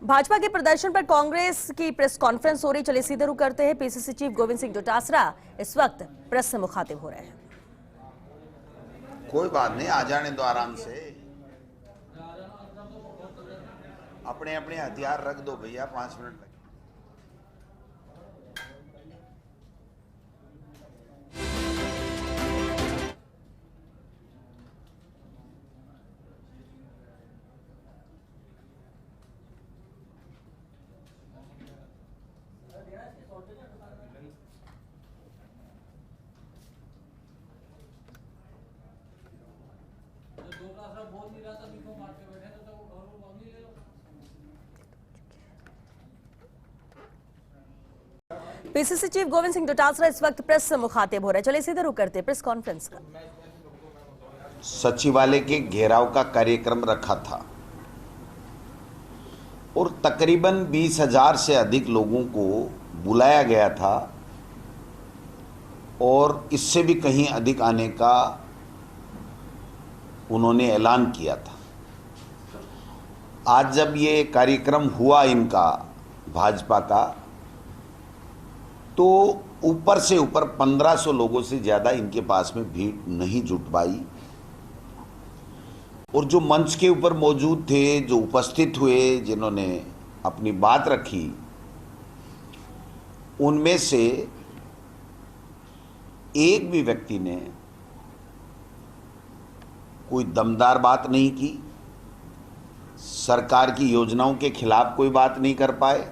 भाजपा के प्रदर्शन पर कांग्रेस की प्रेस कॉन्फ्रेंस हो रही। चलिए सीधे रुख करते हैं। पीसीसी चीफ गोविंद सिंह डोटासरा इस वक्त प्रेस से मुखातिब हो रहे हैं। कोई बात नहीं, आ जाने दो आराम से। अपने अपने हथियार रख दो भैया, 5 मिनट लगे। पीसीसी चीफ गोविंद सिंह डोटासरा इस वक्त प्रेस से मुखातिब हो रहे हैं। चलिए सीधे रुख करते हैं प्रेस कॉन्फ्रेंस का। सचिवालय के घेराव का कार्यक्रम रखा था और तकरीबन 20,000 से अधिक लोगों को बुलाया गया था और इससे भी कहीं अधिक आने का उन्होंने ऐलान किया था। आज जब ये कार्यक्रम हुआ इनका भाजपा का, तो ऊपर से ऊपर 1500 लोगों से ज़्यादा इनके पास में भीड़ नहीं जुट पाई और जो मंच के ऊपर मौजूद थे, जो उपस्थित हुए, जिन्होंने अपनी बात रखी, उनमें से एक भी व्यक्ति ने कोई दमदार बात नहीं की, सरकार की योजनाओं के खिलाफ कोई बात नहीं कर पाए,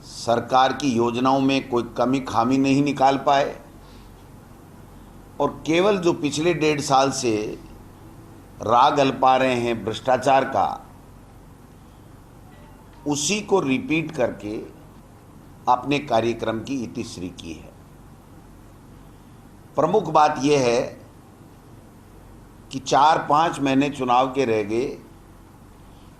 सरकार की योजनाओं में कोई कमी खामी नहीं निकाल पाए और केवल जो पिछले 1.5 साल से राग अल्पा रहे हैं भ्रष्टाचार का, उसी को रिपीट करके अपने कार्यक्रम की इतिश्री की है। प्रमुख बात यह है कि 4-5 महीने चुनाव के रह गए,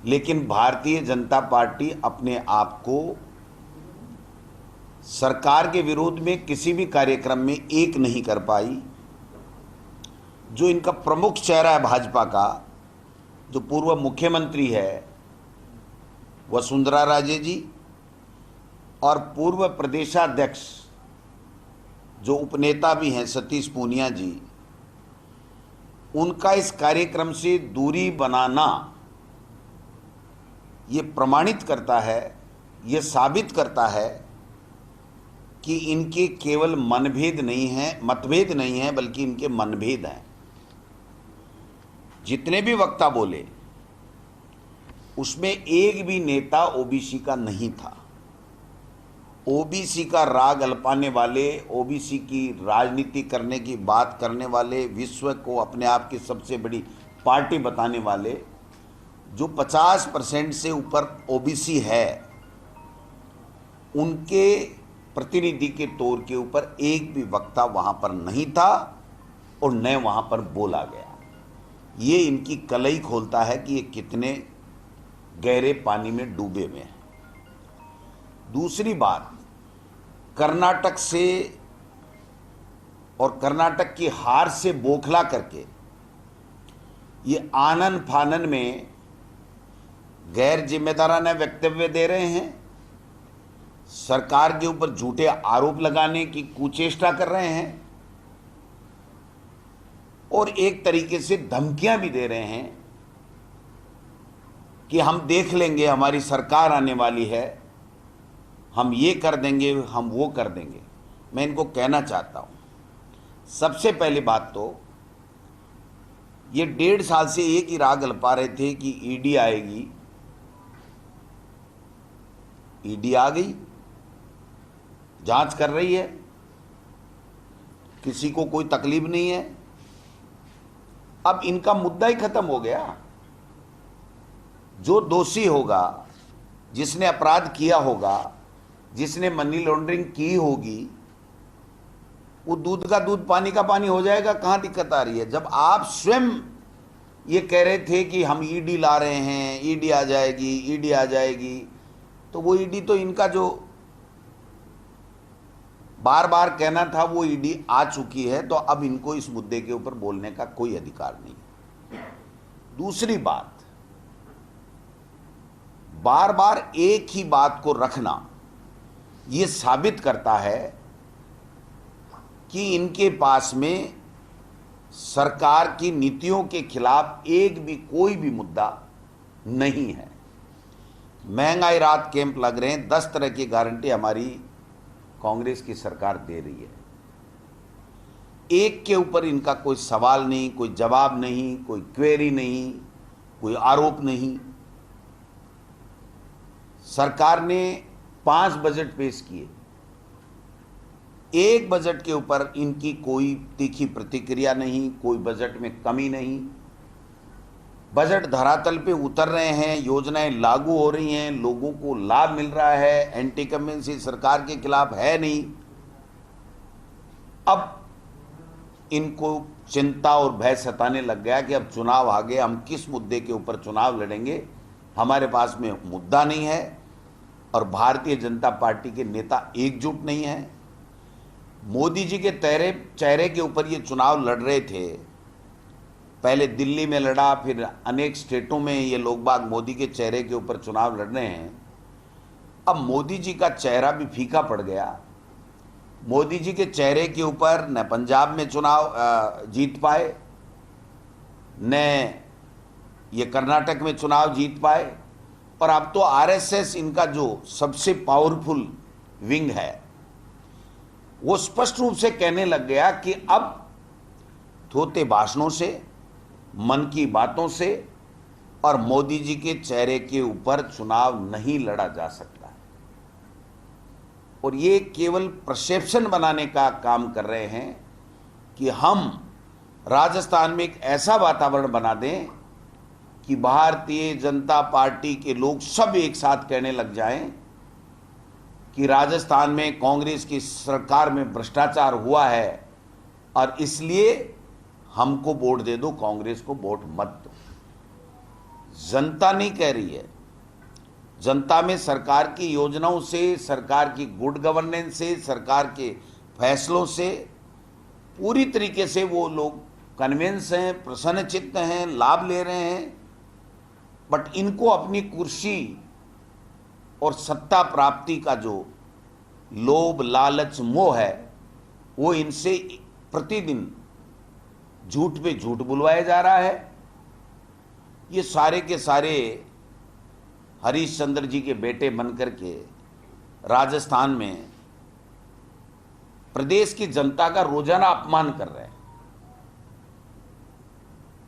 लेकिन भारतीय जनता पार्टी अपने आप को सरकार के विरोध में किसी भी कार्यक्रम में एक नहीं कर पाई। जो इनका प्रमुख चेहरा है भाजपा का, जो पूर्व मुख्यमंत्री है वसुंधरा राजे जी और पूर्व प्रदेशाध्यक्ष जो उपनेता भी हैं सतीश पूनिया जी, उनका इस कार्यक्रम से दूरी बनाना ये प्रमाणित करता है, ये साबित करता है कि इनके केवल मतभेद नहीं हैं, बल्कि इनके मनभेद हैं। जितने भी वक्ता बोले उसमें एक भी नेता ओबीसी का नहीं था। ओबीसी का राग अल्पाने वाले, ओबीसी की राजनीति करने की बात करने वाले, विश्व को अपने आप की सबसे बड़ी पार्टी बताने वाले, जो 50% से ऊपर ओबीसी है, उनके प्रतिनिधि के तौर के ऊपर एक भी वक्ता वहां पर नहीं था और न वहां पर बोला गया। ये इनकी कलई खोलता है कि ये कितने गहरे पानी में डूबे हुए हैं। दूसरी बात, कर्नाटक से और कर्नाटक की हार से बौखला करके ये आनन फानन में गैर जिम्मेदाराना वक्तव्य दे रहे हैं, सरकार के ऊपर झूठे आरोप लगाने की कुचेष्टा कर रहे हैं और एक तरीके से धमकियां भी दे रहे हैं कि हम देख लेंगे, हमारी सरकार आने वाली है, हम ये कर देंगे, हम वो कर देंगे। मैं इनको कहना चाहता हूं, सबसे पहली बात तो ये 1.5 साल से एक ही राग अल्पा रहे थे कि ईडी आएगी। ईडी आ गई, जांच कर रही है, किसी को कोई तकलीफ नहीं है। अब इनका मुद्दा ही खत्म हो गया। जो दोषी होगा, जिसने अपराध किया होगा, जिसने मनी लॉन्ड्रिंग की होगी, वो दूध का दूध पानी का पानी हो जाएगा। कहां दिक्कत आ रही है? जब आप स्वयं ये कह रहे थे कि हम ईडी ला रहे हैं, ईडी आ जाएगी, ईडी आ जाएगी, तो वो ईडी तो इनका जो बार बार कहना था वो ईडी आ चुकी है, तो अब इनको इस मुद्दे के ऊपर बोलने का कोई अधिकार नहीं। दूसरी बात, बार बार एक ही बात को रखना ये साबित करता है कि इनके पास में सरकार की नीतियों के खिलाफ एक भी कोई भी मुद्दा नहीं है। महंगाई राहत कैंप लग रहे हैं, 10 तरह की गारंटी हमारी कांग्रेस की सरकार दे रही है। एक के ऊपर इनका कोई सवाल नहीं, कोई जवाब नहीं, कोई क्वेरी नहीं, कोई आरोप नहीं। सरकार ने 5 बजट पेश किए, एक बजट के ऊपर इनकी कोई तीखी प्रतिक्रिया नहीं, कोई बजट में कमी नहीं। बजट धरातल पे उतर रहे हैं, योजनाएं लागू हो रही हैं, लोगों को लाभ मिल रहा है, एंटी कमेंसी सरकार के खिलाफ है नहीं। अब इनको चिंता और भय सताने लग गया कि अब चुनाव आ गए, हम किस मुद्दे के ऊपर चुनाव लड़ेंगे, हमारे पास में मुद्दा नहीं है और भारतीय जनता पार्टी के नेता एकजुट नहीं हैं। मोदी जी के चेहरे के ऊपर ये चुनाव लड़ रहे थे, पहले दिल्ली में लड़ा, फिर अनेक स्टेटों में ये लोग बाग मोदी के चेहरे के ऊपर चुनाव लड़ रहे हैं। अब मोदी जी का चेहरा भी फीका पड़ गया। मोदी जी के चेहरे के ऊपर न पंजाब में चुनाव जीत पाए, न ये कर्नाटक में चुनाव जीत पाए, और अब तो आरएसएस इनका जो सबसे पावरफुल विंग है वो स्पष्ट रूप से कहने लग गया कि अब थोते भाषणों से, मन की बातों से और मोदी जी के चेहरे के ऊपर चुनाव नहीं लड़ा जा सकता है। और ये केवल परसेप्शन बनाने का काम कर रहे हैं कि हम राजस्थान में एक ऐसा वातावरण बना दें कि भारतीय जनता पार्टी के लोग सब एक साथ कहने लग जाएं कि राजस्थान में कांग्रेस की सरकार में भ्रष्टाचार हुआ है और इसलिए हमको वोट दे दो, कांग्रेस को वोट मत दो। जनता नहीं कह रही है, जनता में सरकार की योजनाओं से, सरकार की गुड गवर्नेंस से, सरकार के फैसलों से पूरी तरीके से वो लोग कन्विंस हैं, प्रसन्नचित्त हैं, लाभ ले रहे हैं। बट इनको अपनी कुर्सी और सत्ता प्राप्ति का जो लोभ, लालच, मोह है वो इनसे प्रतिदिन झूठ पे झूठ बुलवाया जा रहा है। ये सारे के सारे हरीश चंद्र जी के बेटे बनकर के राजस्थान में प्रदेश की जनता का रोजाना अपमान कर रहे हैं।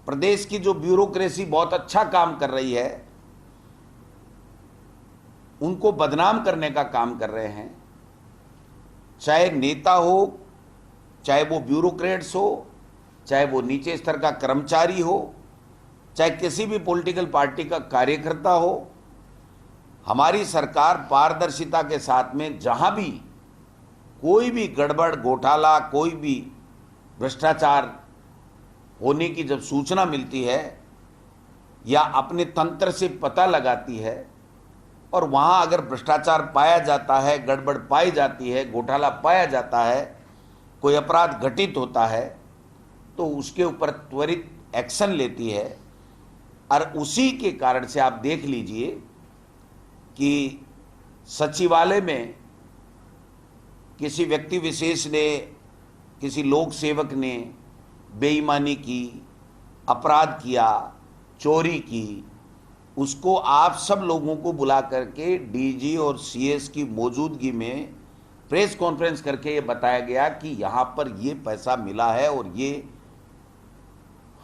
प्रदेश की जो ब्यूरोक्रेसी बहुत अच्छा काम कर रही है उनको बदनाम करने का काम कर रहे हैं। चाहे नेता हो, चाहे वो ब्यूरोक्रेट्स हो, चाहे वो नीचे स्तर का कर्मचारी हो, चाहे किसी भी पॉलिटिकल पार्टी का कार्यकर्ता हो, हमारी सरकार पारदर्शिता के साथ में जहां भी कोई भी गड़बड़, घोटाला, कोई भी भ्रष्टाचार होने की जब सूचना मिलती है या अपने तंत्र से पता लगाती है और वहां अगर भ्रष्टाचार पाया जाता है, गड़बड़ पाई जाती है, घोटाला पाया जाता है, कोई अपराध घटित होता है तो उसके ऊपर त्वरित एक्शन लेती है। और उसी के कारण से आप देख लीजिए कि सचिवालय में किसी व्यक्ति विशेष ने, किसी लोक सेवक ने बेईमानी की, अपराध किया, चोरी की, उसको आप सब लोगों को बुला करके डीजी और सीएस की मौजूदगी में प्रेस कॉन्फ्रेंस करके ये बताया गया कि यहाँ पर ये पैसा मिला है और ये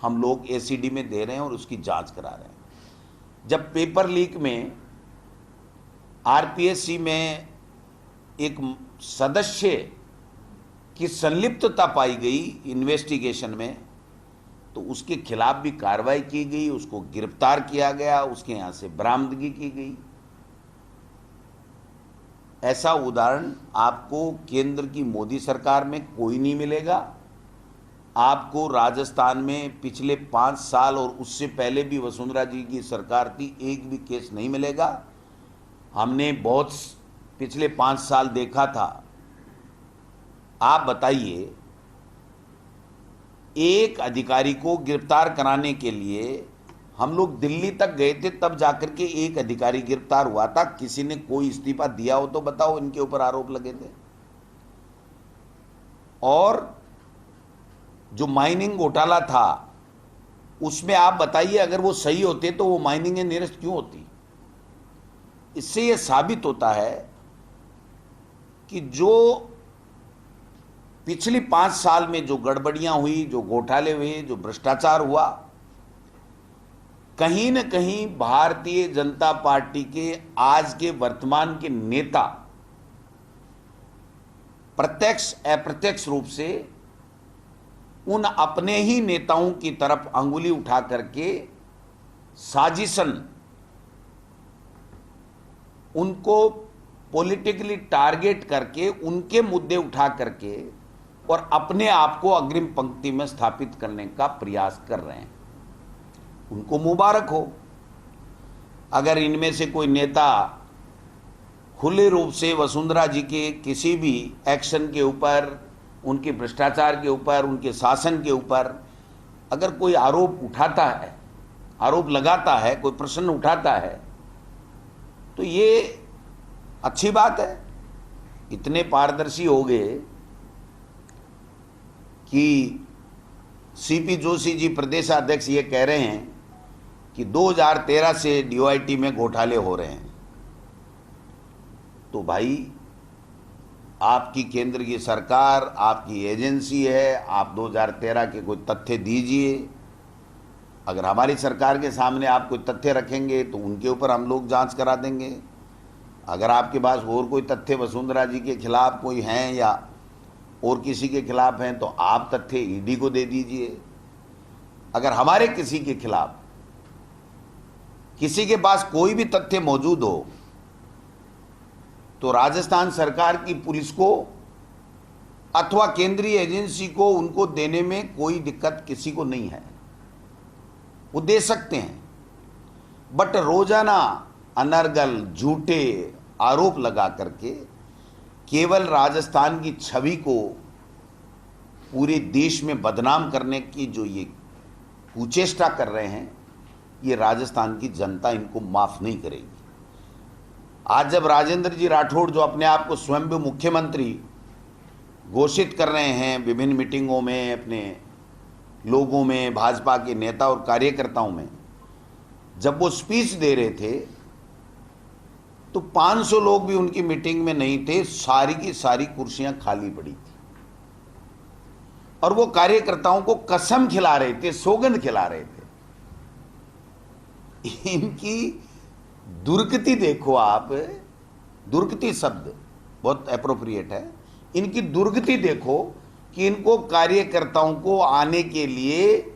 हम लोग एसीडी में दे रहे हैं और उसकी जांच करा रहे हैं। जब पेपर लीक में आरपीएससी में एक सदस्य की संलिप्तता पाई गई इन्वेस्टिगेशन में तो उसके खिलाफ भी कार्रवाई की गई, उसको गिरफ्तार किया गया, उसके यहाँ से बरामदगी की गई। ऐसा उदाहरण आपको केंद्र की मोदी सरकार में कोई नहीं मिलेगा। आपको राजस्थान में पिछले 5 साल और उससे पहले भी वसुंधरा जी की सरकार थी, एक भी केस नहीं मिलेगा। हमने बहुत पिछले 5 साल देखा था। आप बताइए, एक अधिकारी को गिरफ्तार कराने के लिए हम लोग दिल्ली तक गए थे, तब जाकर के एक अधिकारी गिरफ्तार हुआ था। किसी ने कोई इस्तीफा दिया हो तो बताओ, इनके ऊपर आरोप लगे थे। और जो माइनिंग घोटाला था उसमें आप बताइए, अगर वो सही होते तो वो माइनिंग निरस्त क्यों होती? इससे यह साबित होता है कि जो पिछली 5 साल में जो गड़बड़ियां हुई, जो घोटाले हुए, जो भ्रष्टाचार हुआ, कहीं न कहीं भारतीय जनता पार्टी के आज के वर्तमान के नेता प्रत्यक्ष अप्रत्यक्ष रूप से उन अपने ही नेताओं की तरफ अंगुली उठा करके साजिशन, उनको पॉलिटिकली टारगेट करके उनके मुद्दे उठा करके और अपने आप को अग्रिम पंक्ति में स्थापित करने का प्रयास कर रहे हैं। उनको मुबारक हो। अगर इनमें से कोई नेता खुले रूप से वसुंधरा जी के किसी भी एक्शन के ऊपर, उनके भ्रष्टाचार के ऊपर, उनके शासन के ऊपर अगर कोई आरोप उठाता है, आरोप लगाता है, कोई प्रश्न उठाता है, तो ये अच्छी बात है। इतने पारदर्शी हो गए कि सीपी जोशी जी प्रदेशाध्यक्ष ये कह रहे हैं कि 2013 से डीओआईटी में घोटाले हो रहे हैं। तो भाई, आपकी केंद्र की सरकार, आपकी एजेंसी है, आप 2013 के कोई तथ्य दीजिए। अगर हमारी सरकार के सामने आप कोई तथ्य रखेंगे तो उनके ऊपर हम लोग जांच करा देंगे। अगर आपके पास और कोई तथ्य वसुंधरा जी के खिलाफ कोई हैं या और किसी के खिलाफ हैं तो आप तथ्य ईडी को दे दीजिए। अगर हमारे किसी के खिलाफ किसी के पास कोई भी तथ्य मौजूद हो तो राजस्थान सरकार की पुलिस को अथवा केंद्रीय एजेंसी को उनको देने में कोई दिक्कत किसी को नहीं है, वो दे सकते हैं। बट रोजाना अनर्गल झूठे आरोप लगा करके केवल राजस्थान की छवि को पूरे देश में बदनाम करने की जो ये कुचेष्टा कर रहे हैं, ये राजस्थान की जनता इनको माफ नहीं करेगी। आज जब राजेंद्र जी राठौड़, जो अपने आप को स्वयं भी मुख्यमंत्री घोषित कर रहे हैं, विभिन्न मीटिंगों में अपने लोगों में, भाजपा के नेता और कार्यकर्ताओं में, जब वो स्पीच दे रहे थे तो 500 लोग भी उनकी मीटिंग में नहीं थे। सारी की सारी कुर्सियां खाली पड़ी थी और वो कार्यकर्ताओं को कसम खिला रहे थे, सौगंध खिला रहे थे। इनकी दुर्गति देखो आप, दुर्गति शब्द बहुत एप्रोप्रिएट है। इनकी दुर्गति देखो कि इनको कार्यकर्ताओं को आने के लिए,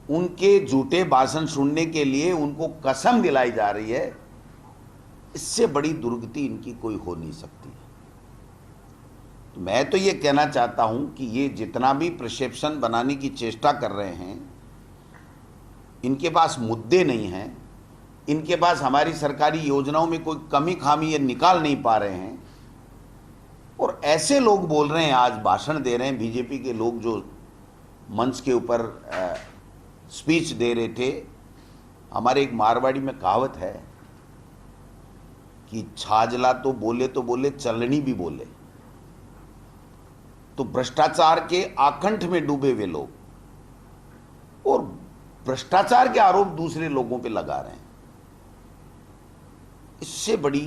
उनके झूठे भाषण सुनने के लिए उनको कसम दिलाई जा रही है। इससे बड़ी दुर्गति इनकी कोई हो नहीं सकती। तो मैं तो ये कहना चाहता हूं कि ये जितना भी परसेप्शन बनाने की चेष्टा कर रहे हैं, इनके पास मुद्दे नहीं हैं, इनके पास हमारी सरकारी योजनाओं में कोई कमी खामी ये निकाल नहीं पा रहे हैं। और ऐसे लोग बोल रहे हैं, आज भाषण दे रहे हैं बीजेपी के लोग जो मंच के ऊपर स्पीच दे रहे थे। हमारे एक मारवाड़ी में कहावत है कि छाजला तो बोले चलनी भी बोले। तो भ्रष्टाचार के आकंठ में डूबे हुए लोग और भ्रष्टाचार के आरोप दूसरे लोगों पे लगा रहे हैं, इससे बड़ी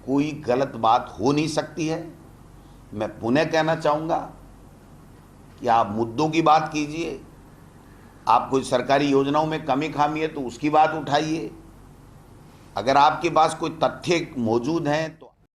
कोई गलत बात हो नहीं सकती है। मैं पुनः कहना चाहूंगा कि आप मुद्दों की बात कीजिए। आप कोई सरकारी योजनाओं में कमी खामी है तो उसकी बात उठाइए। अगर आपके पास कोई तथ्य मौजूद हैं तो